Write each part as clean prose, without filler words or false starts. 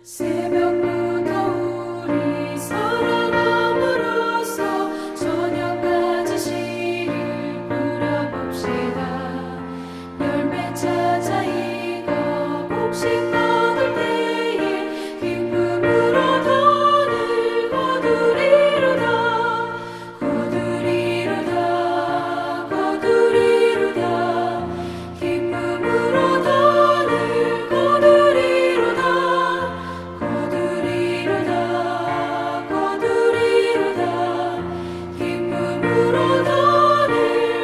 새벽부터 우리 사랑함으로써 저녁까지 시를 뿌려봅시다. 열매 찾아 익어 곡식 거둘 때에 기쁨으로 돈을 거두리로다. 거두리로다. 거두리로다. 기쁨으로 돈을 거두리로다. 거두리로다. 거두리로다. 기쁨으로 돈을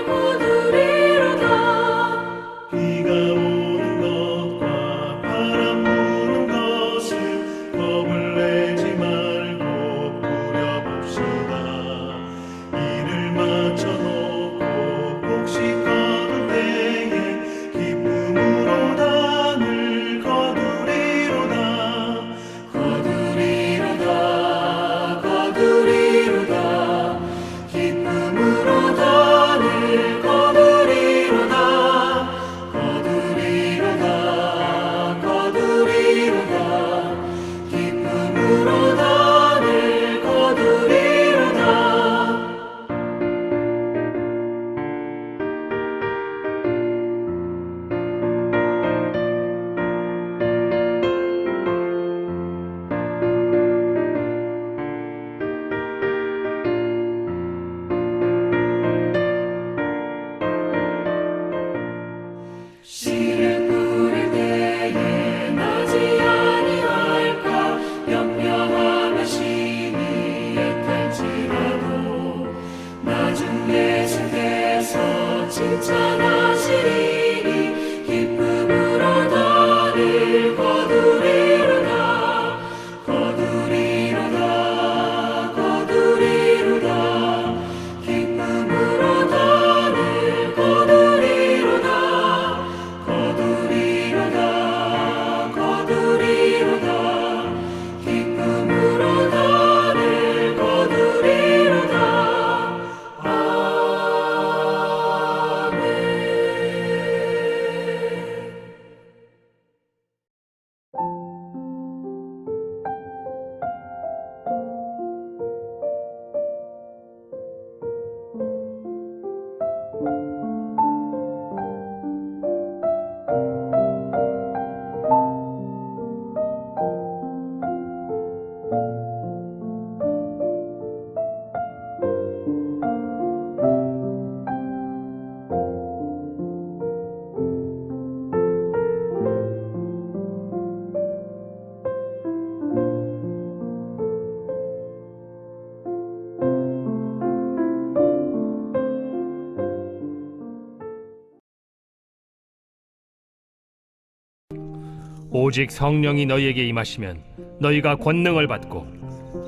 거두리로다. 비가 오는 것과 바람 부는 것을 겁을 내지 말고 뿌려봅시다. 일을 마쳐놓고 곡식 거둘 때에 기쁨으로 단을 거두리로다. 거두리로다. 거두리로다. 기쁨으로 단을 거두리로다. 거두리로다. 거두리로다. 기쁨으로 단을 거두리로다. 씨를 뿌릴 때에 나지 아니할까 염려하며 심히 애탈지라도 나중에 주께서 칭찬하시리니 기쁨으로 단을 거두리로다. 거두리로다. 거두리로다. 기쁨으로 단을 거두리로다. 거두리로다. 거두리로다. 기쁨으로 단을 거두리로다. 아멘. 오직 성령이 너희에게 임하시면 너희가 권능을 받고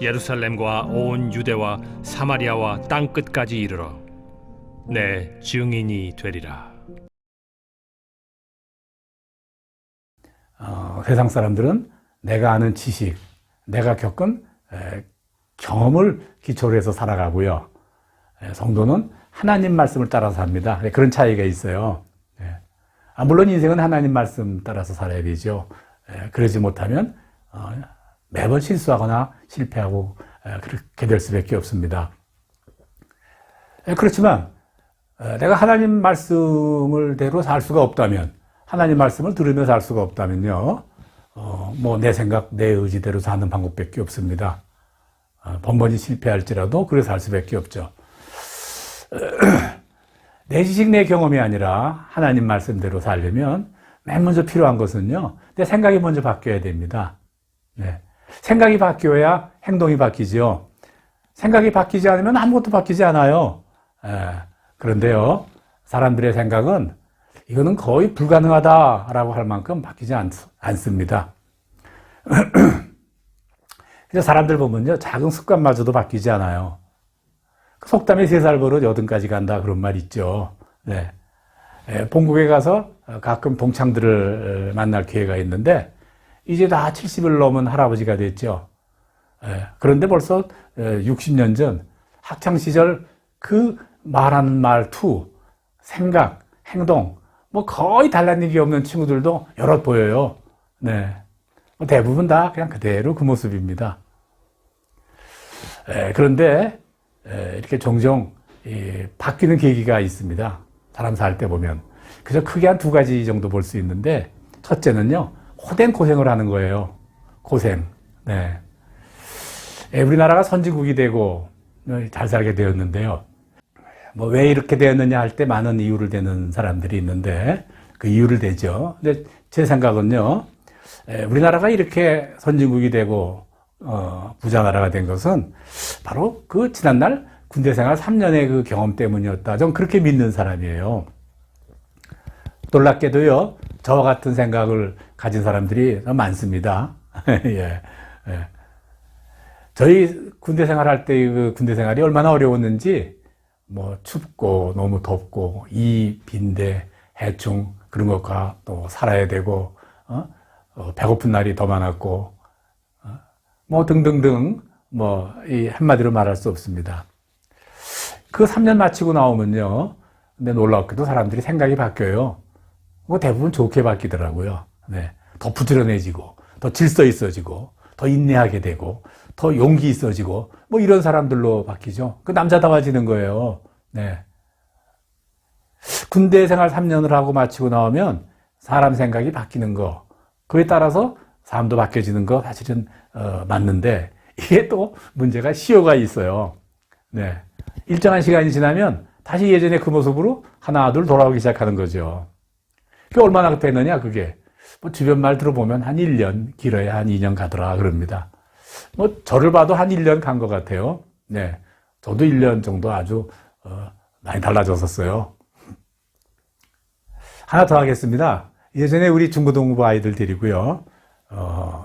예루살렘과 온 유대와 사마리아와 땅 끝까지 이르러 내 증인이 되리라. 세상 사람들은 내가 아는 지식, 내가 겪은 경험을 기초로 해서 살아가고요. 성도는 하나님 말씀을 따라서 삽니다. 그런 차이가 있어요. 물론 인생은 하나님 말씀 따라서 살아야 되죠. 그러지 못하면 매번 실수하거나 실패하고 그렇게 될 수밖에 없습니다. 그렇지만 내가 하나님 말씀을 대로 살 수가 없다면, 하나님 말씀을 들으며 살 수가 없다면요, 뭐 내 생각, 내 의지대로 사는 방법밖에 없습니다. 번번이 실패할지라도 그래서 살 수밖에 없죠. 내 지식, 내 경험이 아니라 하나님 말씀대로 살려면 맨 먼저 필요한 것은요, 내 생각이 먼저 바뀌어야 됩니다. 네. 생각이 바뀌어야 행동이 바뀌지요. 생각이 바뀌지 않으면 아무것도 바뀌지 않아요. 그런데요, 사람들의 생각은 이거는 거의 불가능하다라고 할 만큼 바뀌지 않습니다. 그래서 사람들 보면요, 작은 습관마저도 바뀌지 않아요. 속담에 3살 버릇 80까지 간다, 그런 말 있죠. 네. 본국에 가서 가끔 동창들을 만날 기회가 있는데 이제 다 70을 넘은 할아버지가 됐죠. 그런데 벌써 60년 전 학창시절 그 말하는 말투, 생각, 행동 뭐 거의 달라진 게 없는 친구들도 여럿 보여요. 네. 대부분 다 그냥 그대로 그 모습입니다. 그런데 이렇게 종종 바뀌는 계기가 있습니다. 사람 살 때 보면. 그저 크게 한 두 가지 정도 볼 수 있는데, 첫째는요, 호된 고생을 하는 거예요. 고생. 네. 우리나라가 선진국이 되고 잘 살게 되었는데요. 뭐 왜 이렇게 되었느냐 할 때 많은 이유를 대는 사람들이 있는데, 그 이유를 대죠. 근데 제 생각은요, 우리나라가 이렇게 선진국이 되고 부자 나라가 된 것은 바로 그 지난날 군대 생활 3년의 그 경험 때문이었다. 전 그렇게 믿는 사람이에요. 놀랍게도요, 저와 같은 생각을 가진 사람들이 많습니다. 예, 예. 저희 군대 생활할 때 그 군대 생활이 얼마나 어려웠는지, 뭐 춥고 너무 덥고 이 빈대 해충 그런 것과 또 살아야 되고 배고픈 날이 더 많았고 뭐 등등등 뭐 이 한마디로 말할 수 없습니다. 그 3년 마치고 나오면요, 근데 놀랍게도 사람들이 생각이 바뀌어요. 뭐 대부분 좋게 바뀌더라고요. 네, 더 부지런해지고 더 질서 있어지고 더 인내하게 되고 더 용기 있어지고 뭐 이런 사람들로 바뀌죠. 그 남자다워지는 거예요. 네. 군대 생활 3년을 하고 마치고 나오면 사람 생각이 바뀌는 거, 그에 따라서 삶도 바뀌어지는 거 사실은 맞는데, 이게 또 문제가 시효가 있어요. 네. 일정한 시간이 지나면 다시 예전의 그 모습으로 하나 둘 돌아오기 시작하는 거죠. 그게 얼마나 급했느냐, 그게. 뭐 주변 말 들어보면 한 1년, 길어야 한 2년 가더라 그럽니다. 뭐 저를 봐도 한 1년 간 것 같아요. 네. 저도 1년 정도 아주 많이 달라졌었어요. 하나 더 하겠습니다. 예전에 우리 중고등부 아이들 데리고요,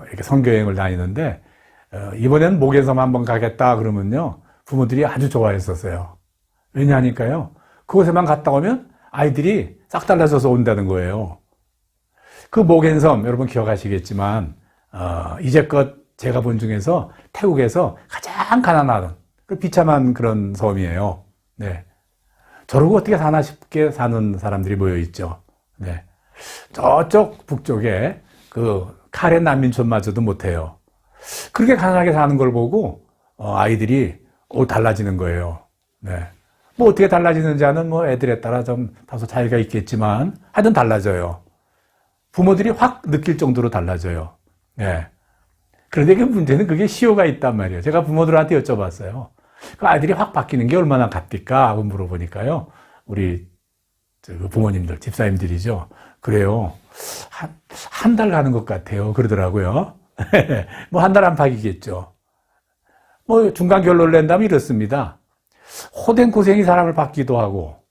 이렇게 선교여행을 다니는데, 이번에는 목연섬 한번 가겠다 그러면요, 부모들이 아주 좋아했었어요. 왜냐하니까요, 그곳에만 갔다 오면 아이들이 싹 달라져서 온다는 거예요. 그 목연섬, 여러분 기억하시겠지만, 이제껏 제가 본 중에서 태국에서 가장 가난한, 그 비참한 그런 섬이에요. 네. 저러고 어떻게 사나 싶게 사는 사람들이 모여있죠. 네. 저쪽 북쪽에 그 카렌 난민촌마저도 못해요. 그렇게 가난하게 사는 걸 보고 아이들이 달라지는 거예요. 네. 뭐 어떻게 달라지는지는 뭐 애들에 따라 좀 다소 차이가 있겠지만 하여튼 달라져요. 부모들이 확 느낄 정도로 달라져요. 네. 그런데 그 문제는 그게 시효가 있단 말이에요. 제가 부모들한테 여쭤봤어요. 그 아이들이 확 바뀌는 게 얼마나 갑니까? 하고 물어보니까요, 우리 부모님들, 집사님들이죠. 그래요. 한 달 가는 것 같아요. 그러더라고요. 뭐 한 달 안팎이겠죠. 뭐 중간 결론을 낸다면 이렇습니다. 호된 고생이 사람을 바뀌기도 하고,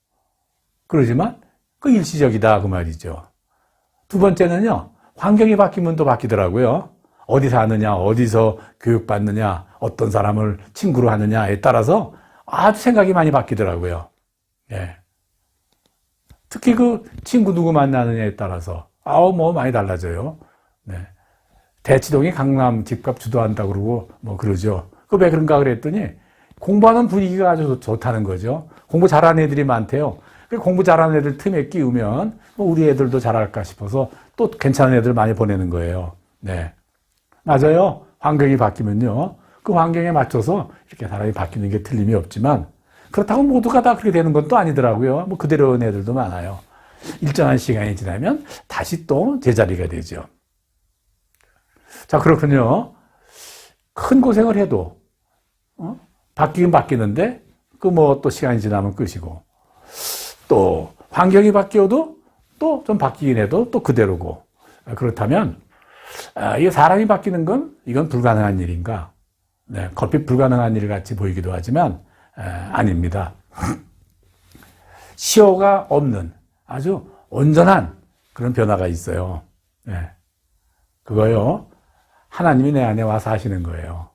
그러지만 그 일시적이다 그 말이죠. 두 번째는요, 환경이 바뀌면 또 바뀌더라고요. 어디 사느냐, 어디서 교육받느냐, 어떤 사람을 친구로 하느냐에 따라서 아주 생각이 많이 바뀌더라고요. 예. 특히 그 친구 누구 만나느냐에 따라서 뭐 많이 달라져요. 네. 대치동이 강남 집값 주도한다고 그러고 뭐 그러죠. 그 왜 그런가 그랬더니 공부하는 분위기가 아주 좋다는 거죠. 공부 잘하는 애들이 많대요. 공부 잘하는 애들 틈에 끼우면 뭐 우리 애들도 잘할까 싶어서 또 괜찮은 애들 많이 보내는 거예요. 네. 맞아요. 환경이 바뀌면요, 그 환경에 맞춰서 이렇게 사람이 바뀌는 게 틀림이 없지만, 그렇다고 모두가 다 그렇게 되는 건 또 아니더라고요. 뭐 그대로 온 애들도 많아요. 일정한 시간이 지나면 다시 또 제자리가 되죠. 자, 그렇군요. 큰 고생을 해도 바뀌긴 바뀌는데 그 뭐 또 시간이 지나면 끝이고, 또 환경이 바뀌어도 또 좀 바뀌긴 해도 또 그대로고, 그렇다면 이게 사람이 바뀌는 건 이건 불가능한 일인가? 네, 걸핏 불가능한 일 같이 보이기도 하지만 아닙니다. 시효가 없는 아주 온전한 그런 변화가 있어요. 네. 그거요, 하나님이 내 안에 와서 하시는 거예요.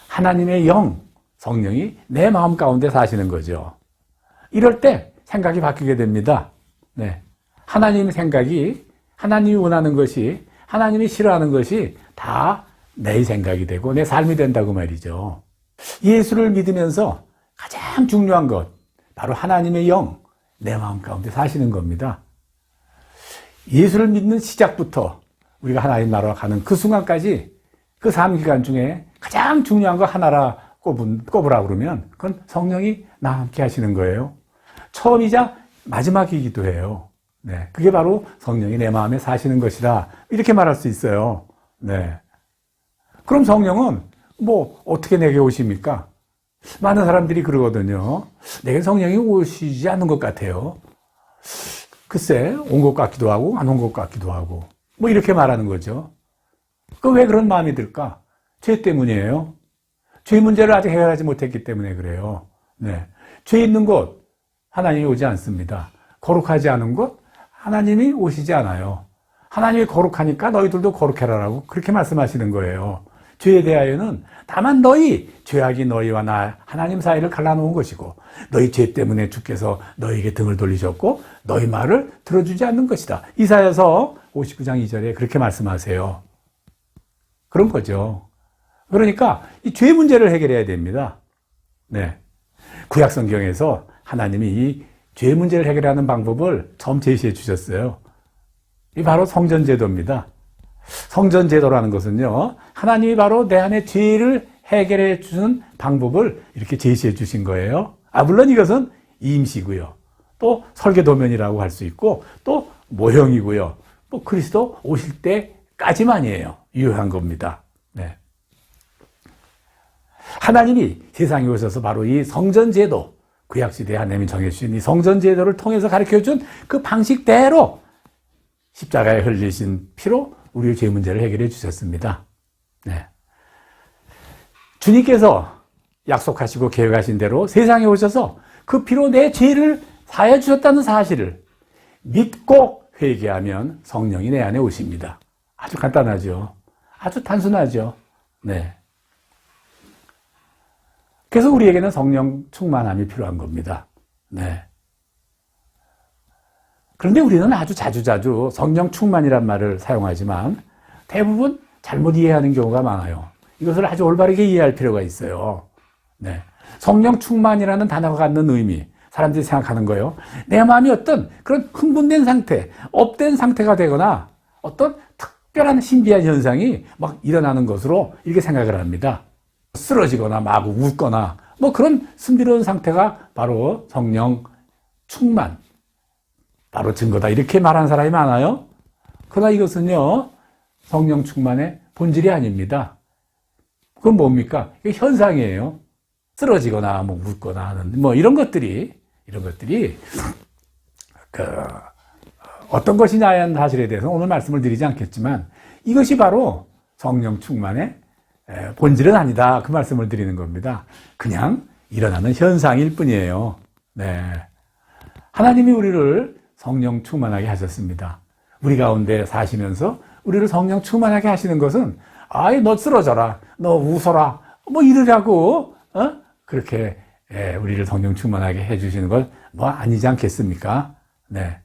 하나님의 영, 성령이 내 마음 가운데 사시는 거죠. 이럴 때 생각이 바뀌게 됩니다. 네. 하나님 생각이, 하나님이 원하는 것이, 하나님이 싫어하는 것이 다 내 생각이 되고 내 삶이 된다고 말이죠. 예수를 믿으면서 가장 중요한 것, 바로 하나님의 영, 내 마음 가운데 사시는 겁니다. 예수를 믿는 시작부터 우리가 하나님 나라로 가는 그 순간까지 그 삶 기간 중에 가장 중요한 거 하나라 꼽으라 그러면 그건 성령이 나와 함께 하시는 거예요. 처음이자 마지막이기도 해요. 네, 그게 바로 성령이 내 마음에 사시는 것이다. 이렇게 말할 수 있어요. 네. 그럼 성령은 뭐 어떻게 내게 오십니까? 많은 사람들이 그러거든요. 내게 성령이 오시지 않는 것 같아요. 글쎄, 온 것 같기도 하고 안 온 것 같기도 하고 뭐 이렇게 말하는 거죠. 그 왜 그런 마음이 들까? 죄 때문이에요. 죄 문제를 아직 해결하지 못했기 때문에 그래요. 네. 죄 있는 곳 하나님이 오지 않습니다. 거룩하지 않은 곳 하나님이 오시지 않아요. 하나님이 거룩하니까 너희들도 거룩해라라고 그렇게 말씀하시는 거예요. 죄에 대하여는 다만 너희 죄악이 너희와 나 하나님 사이를 갈라놓은 것이고 너희 죄 때문에 주께서 너희에게 등을 돌리셨고 너희 말을 들어주지 않는 것이다. 이사야서 59장 2절에 그렇게 말씀하세요. 그런 거죠. 그러니까 이 죄 문제를 해결해야 됩니다. 네. 구약 성경에서 하나님이 이 죄 문제를 해결하는 방법을 처음 제시해 주셨어요. 이 바로 성전제도입니다. 성전제도라는 것은요, 하나님이 바로 내 안의 죄를 해결해 주는 방법을 이렇게 제시해 주신 거예요. 물론 이것은 임시고요. 또 설계도면이라고 할 수 있고, 또 모형이고요. 뭐 그리스도 오실 때까지만이에요. 유효한 겁니다. 네. 하나님이 세상에 오셔서 바로 이 성전제도, 구약시대에 하나님이 정해주신 이 성전제도를 통해서 가르쳐준 그 방식대로 십자가에 흘리신 피로 우리의 죄 문제를 해결해 주셨습니다. 네. 주님께서 약속하시고 계획하신 대로 세상에 오셔서 그 피로 내 죄를 사해 주셨다는 사실을 믿고 회개하면 성령이 내 안에 오십니다. 아주 간단하죠. 아주 단순하죠. 네. 그래서 우리에게는 성령 충만함이 필요한 겁니다. 네. 그런데 우리는 아주 자주자주 성령 충만이란 말을 사용하지만 대부분 잘못 이해하는 경우가 많아요. 이것을 아주 올바르게 이해할 필요가 있어요. 네. 성령 충만이라는 단어가 갖는 의미, 사람들이 생각하는 거예요. 내 마음이 어떤 그런 흥분된 상태, 업된 상태가 되거나 어떤 특별한 신비한 현상이 막 일어나는 것으로 이렇게 생각을 합니다. 쓰러지거나 막 웃거나 뭐 그런 신비로운 상태가 바로 성령 충만, 바로 증거다. 이렇게 말하는 사람이 많아요. 그러나 이것은요, 성령 충만의 본질이 아닙니다. 그건 뭡니까? 이게 현상이에요. 쓰러지거나 뭐 웃거나 하는 뭐 이런 것들이 어떤 것이냐에 대한 사실에 대해서 오늘 말씀을 드리지 않겠지만 이것이 바로 성령 충만의 본질은 아니다. 그 말씀을 드리는 겁니다. 그냥 일어나는 현상일 뿐이에요. 네. 하나님이 우리를 성령 충만하게 하셨습니다. 우리 가운데 사시면서 우리를 성령 충만하게 하시는 것은 너 쓰러져라, 너 웃어라, 뭐 이러라고 그렇게 우리를 성령 충만하게 해주시는 건 뭐 아니지 않겠습니까? 네.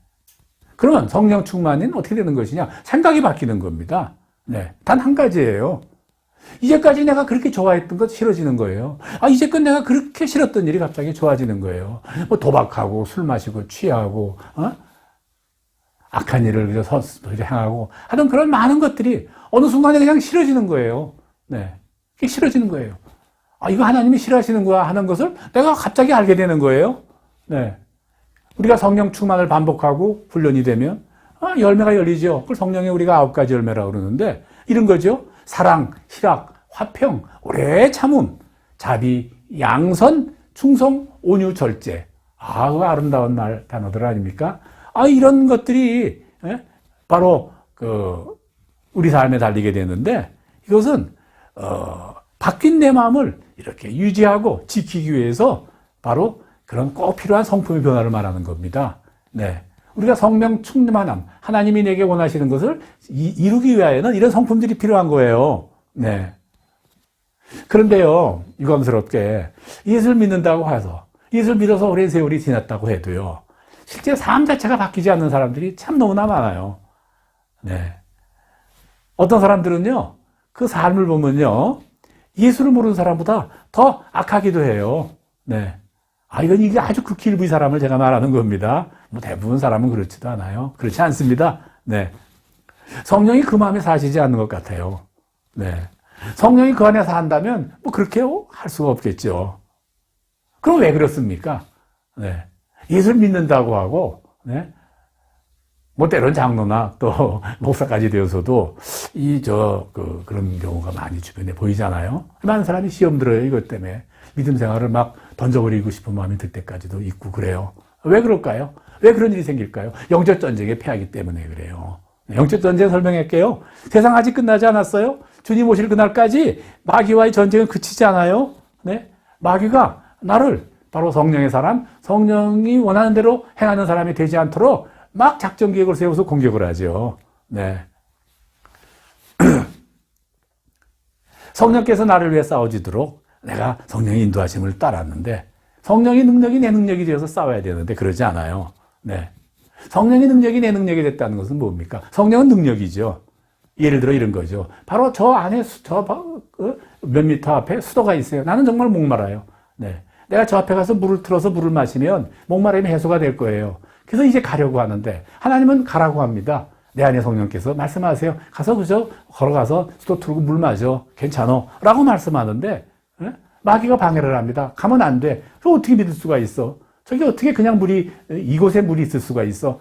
그러면 성령 충만은 어떻게 되는 것이냐? 생각이 바뀌는 겁니다. 네. 단 한 가지예요. 이제까지 내가 그렇게 좋아했던 것 싫어지는 거예요. 이제껏 내가 그렇게 싫었던 일이 갑자기 좋아지는 거예요. 뭐 도박하고 술 마시고 취하고 악한 일을 그래서 행하고 하던 그런 많은 것들이 어느 순간에 그냥 싫어지는 거예요. 네. 그게 싫어지는 거예요. 이거 하나님이 싫어하시는 거야 하는 것을 내가 갑자기 알게 되는 거예요. 네. 우리가 성령 충만을 반복하고 훈련이 되면 열매가 열리죠. 그걸 성령에 우리가 9가지 열매라고 그러는데 이런 거죠. 사랑, 희락, 화평, 오래 참음, 자비, 양선, 충성, 온유, 절제. 그 아름다운 단어들 아닙니까? 이런 것들이 바로 우리 삶에 달리게 되는데 이것은 바뀐 내 마음을 이렇게 유지하고 지키기 위해서 바로 그런 꼭 필요한 성품의 변화를 말하는 겁니다. 네. 우리가 성령 충만함, 하나님이 내게 원하시는 것을 이루기 위하여는 이런 성품들이 필요한 거예요. 네. 그런데요, 유감스럽게 예수를 믿는다고 해서, 예수를 믿어서 오랜 세월이 지났다고 해도요, 실제 삶 자체가 바뀌지 않는 사람들이 참 너무나 많아요. 네. 어떤 사람들은요, 그 삶을 보면요, 예수를 모르는 사람보다 더 악하기도 해요. 네. 이게 아주 극히 일부의 사람을 제가 말하는 겁니다. 뭐 대부분 사람은 그렇지도 않아요. 그렇지 않습니다. 네. 성령이 그 마음에 사시지 않는 것 같아요. 네. 성령이 그 안에 산다면 뭐 그렇게 할 수가 없겠죠. 그럼 왜 그렇습니까? 네. 예수를 믿는다고 하고, 네. 뭐 때론 장로나 또 목사까지 되어서도 그런 경우가 많이 주변에 보이잖아요. 많은 사람이 시험 들어요, 이것 때문에. 믿음 생활을 막 던져버리고 싶은 마음이 들 때까지도 있고 그래요. 왜 그럴까요? 왜 그런 일이 생길까요? 영적 전쟁에 패하기 때문에 그래요. 영적 전쟁 설명할게요. 세상 아직 끝나지 않았어요. 주님 오실 그날까지 마귀와의 전쟁은 그치지 않아요. 네? 마귀가 나를 바로 성령의 사람, 성령이 원하는 대로 행하는 사람이 되지 않도록 막 작전 계획을 세워서 공격을 하죠. 네. 성령께서 나를 위해 싸워주도록 내가 성령의 인도하심을 따랐는데 성령의 능력이 내 능력이 되어서 싸워야 되는데 그러지 않아요. 네. 성령의 능력이 내 능력이 됐다는 것은 뭡니까? 성령은 능력이죠. 예를 들어 이런 거죠. 바로 저 안에 몇 미터 앞에 수도가 있어요. 나는 정말 목말라요. 네. 내가 저 앞에 가서 물을 틀어서 물을 마시면 목마름이 해소가 될 거예요. 그래서 이제 가려고 하는데 하나님은 가라고 합니다. 내 안에 성령께서 말씀하세요. 가서 그저 걸어가서 수도 틀고 물 마셔. 괜찮어. 라고 말씀하는데 마귀가 방해를 합니다. 가면 안 돼. 그럼 어떻게 믿을 수가 있어? 저기 어떻게 그냥 이곳에 물이 있을 수가 있어?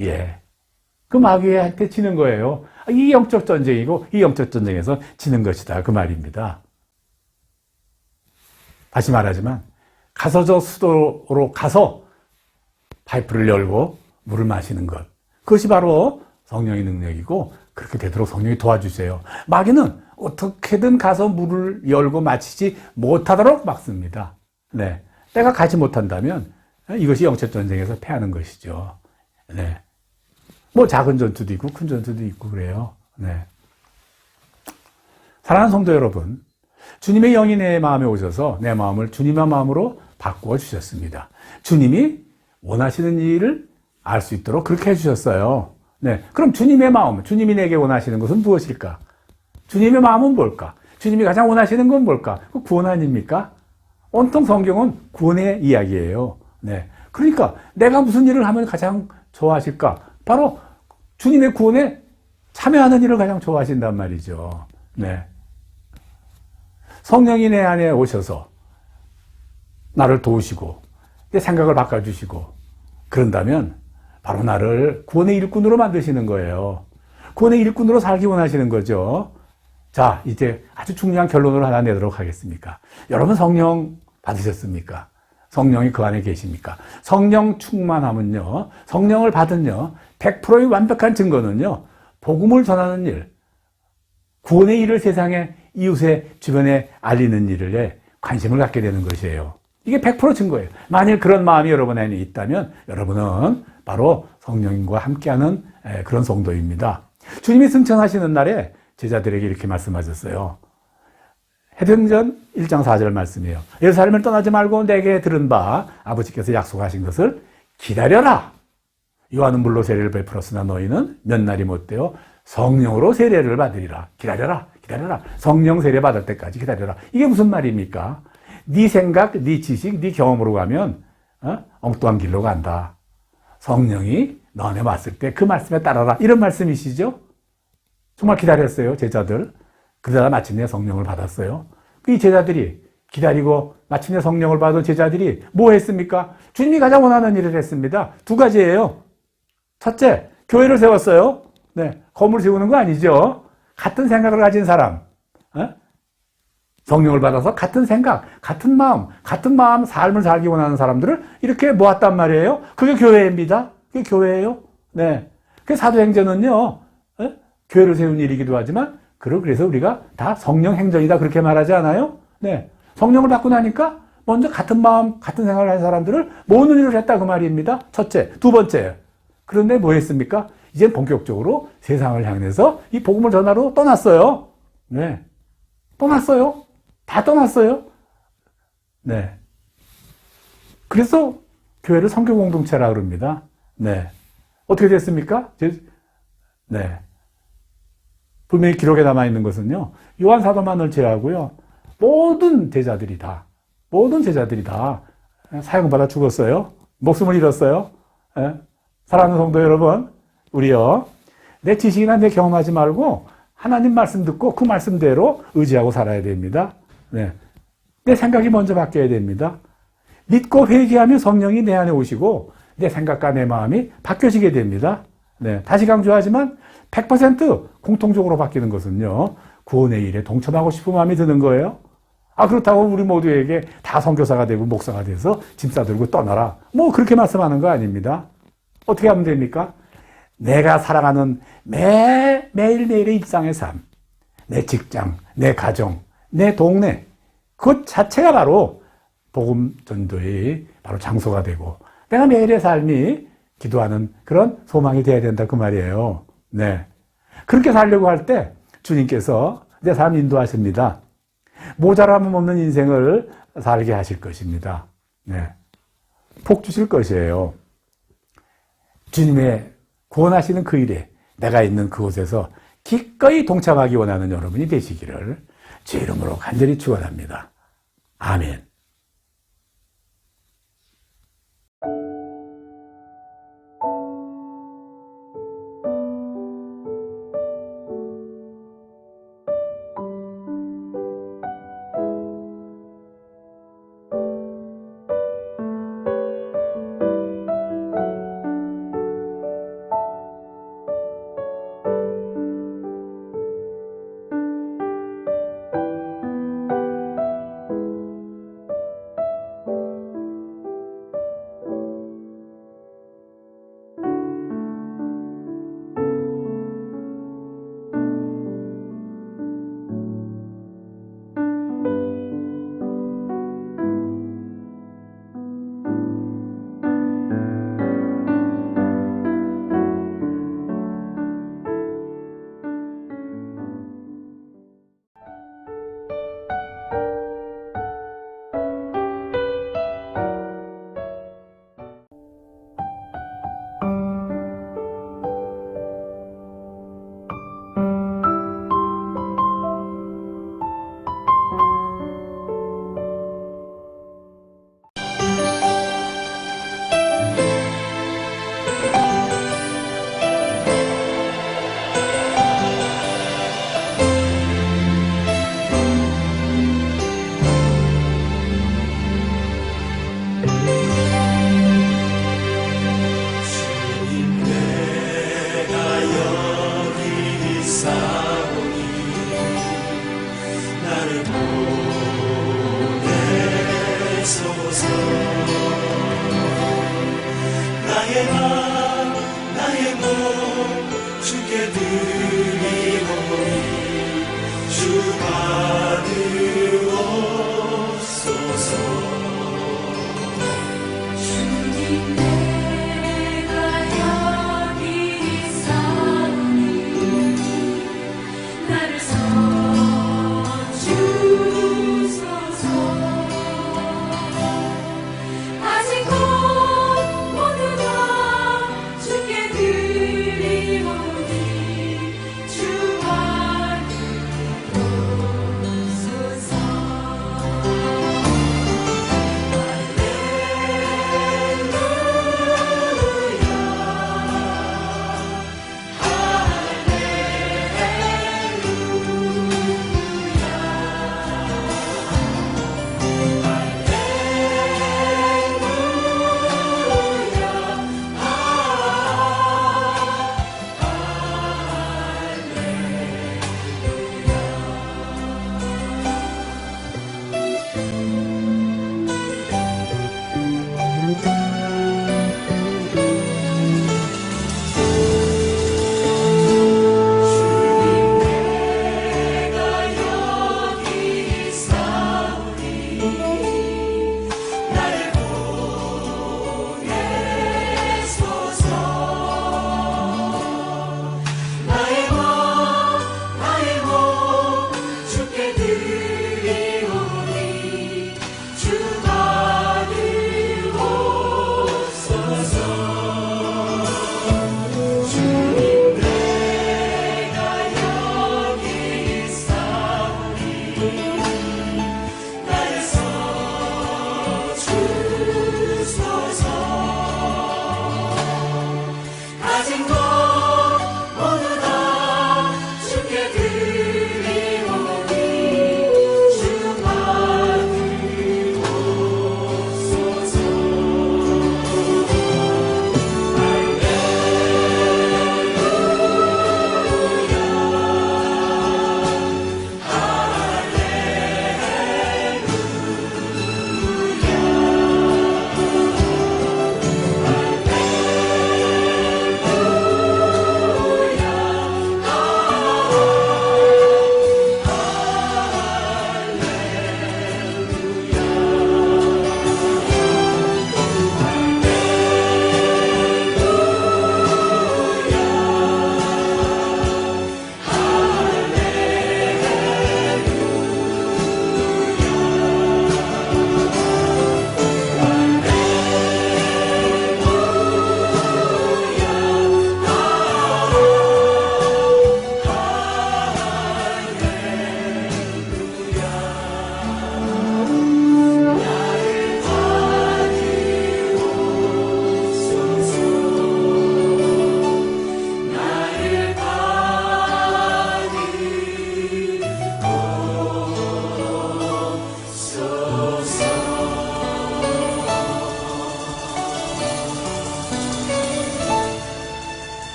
예. 그 마귀한테 지는 거예요. 이 영적 전쟁이고 이 영적 전쟁에서 지는 것이다. 그 말입니다. 다시 말하지만 가서 저 수도로 가서 파이프를 열고 물을 마시는 것. 그것이 바로 성령의 능력이고 그렇게 되도록 성령이 도와주세요. 마귀는 어떻게든 가서 물을 열고 마치지 못하도록 막습니다. 네. 때가 가지 못한다면 이것이 영적 전쟁에서 패하는 것이죠. 네. 뭐 작은 전투도 있고 큰 전투도 있고 그래요. 네. 사랑하는 성도 여러분, 주님의 영이 내 마음에 오셔서 내 마음을 주님의 마음으로 바꾸어 주셨습니다. 주님이 원하시는 일을 알 수 있도록 그렇게 해주셨어요. 네. 그럼 주님의 마음, 주님이 내게 원하시는 것은 무엇일까? 주님의 마음은 뭘까? 주님이 가장 원하시는 건 뭘까? 그 구원 아닙니까? 온통 성경은 구원의 이야기예요. 네. 그러니까 내가 무슨 일을 하면 가장 좋아하실까? 바로 주님의 구원에 참여하는 일을 가장 좋아하신단 말이죠. 네. 성령이 내 안에 오셔서 나를 도우시고 내 생각을 바꿔주시고 그런다면 바로 나를 구원의 일꾼으로 만드시는 거예요. 구원의 일꾼으로 살기 원하시는 거죠. 자, 이제 아주 중요한 결론을 하나 내도록 하겠습니까? 여러분 성령 받으셨습니까? 성령이 그 안에 계십니까? 성령 충만함은요, 성령을 받은요, 100%의 완벽한 증거는요, 복음을 전하는 일, 구원의 일을 세상에 이웃의 주변에 알리는 일에 관심을 갖게 되는 것이에요. 이게 100% 증거예요. 만일 그런 마음이 여러분 안에 있다면 여러분은 바로 성령과 함께하는 그런 성도입니다. 주님이 승천하시는 날에 제자들에게 이렇게 말씀하셨어요. 해변전 1장 4절 말씀이에요. 예루살렘을 떠나지 말고 내게 들은 바 아버지께서 약속하신 것을 기다려라. 요한은 물로 세례를 베풀었으나 너희는 몇 날이 못되어 성령으로 세례를 받으리라. 기다려라. 기다려라. 성령 세례 받을 때까지 기다려라. 이게 무슨 말입니까? 네 생각, 네 지식, 네 경험으로 가면 엉뚱한 길로 간다. 성령이 너 안에 왔을 때 그 말씀에 따라라. 이런 말씀이시죠? 정말 기다렸어요, 제자들. 그러다가 마침내 성령을 받았어요. 이 제자들이 기다리고 마침내 성령을 받은 제자들이 뭐 했습니까? 주님이 가장 원하는 일을 했습니다. 두 가지예요. 첫째, 교회를 세웠어요. 네, 건물 세우는 거 아니죠. 같은 생각을 가진 사람, 성령을 받아서 같은 생각, 같은 마음, 삶을 살기 원하는 사람들을 이렇게 모았단 말이에요. 그게 교회입니다. 그게 교회예요. 네, 그 사도행전은요, 교회를 세운 일이기도 하지만 그래서 우리가 다 성령 행전이다 그렇게 말하지 않아요? 네, 성령을 받고 나니까 먼저 같은 마음, 같은 생각을 하는 사람들을 모으는 일을 했다 그 말입니다. 첫째. 두 번째. 그런데 뭐 했습니까? 이제 본격적으로 세상을 향해서 이 복음을 전하러 떠났어요. 네. 떠났어요. 다 떠났어요. 네. 그래서 교회를 선교 공동체라 그럽니다. 네. 어떻게 됐습니까? 네. 분명히 기록에 남아있는 것은요, 요한 사도만을 제외하고요, 모든 제자들이 다 사형받아 죽었어요. 목숨을 잃었어요. 예? 사랑하는 성도 여러분, 우리요, 내 지식이나 내 경험하지 말고 하나님 말씀 듣고 그 말씀대로 의지하고 살아야 됩니다. 네. 내 생각이 먼저 바뀌어야 됩니다. 믿고 회개하면 성령이 내 안에 오시고 내 생각과 내 마음이 바뀌어지게 됩니다. 네. 다시 강조하지만 100% 공통적으로 바뀌는 것은요, 구원의 일에 동참하고 싶은 마음이 드는 거예요. 그렇다고 우리 모두에게 다 선교사가 되고 목사가 돼서 짐 싸들고 떠나라, 뭐 그렇게 말씀하는 거 아닙니다. 어떻게 하면 됩니까? 내가 살아가는 매일매일의 일상의 삶, 내 직장, 내 가정, 내 동네, 그것 자체가 바로 복음 전도의 바로 장소가 되고 내가 매일의 삶이 기도하는 그런 소망이 되어야 된다, 그 말이에요. 네. 그렇게 살려고 할 때 주님께서 내 삶 인도하십니다. 모자람은 없는 인생을 살게 하실 것입니다. 네. 복 주실 것이에요. 주님의 구원하시는 그 일에 내가 있는 그곳에서 기꺼이 동참하기 원하는 여러분이 되시기를 제 이름으로 간절히 축원합니다. 아멘.